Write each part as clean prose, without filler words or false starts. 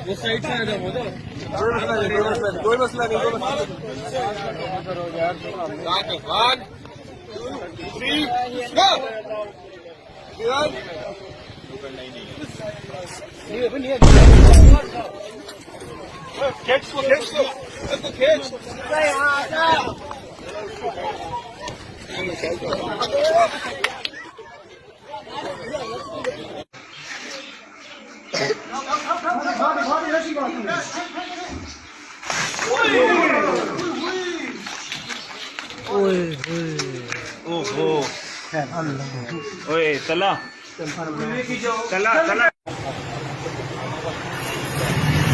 उस साइड से आ जाओ तो कोई मसला नहीं कोई मसला ओए चला चला चला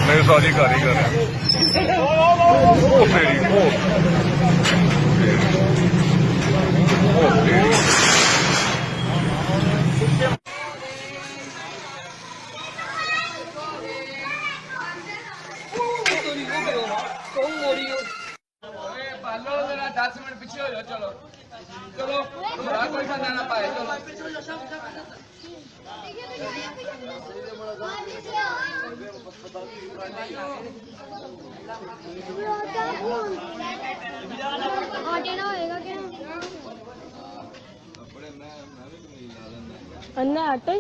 मैं सॉरी कर ही कर जरा 10 मिनट पीछे हो जाओ चलो चलो कोई सा ना पाए चलो अन्ना आटे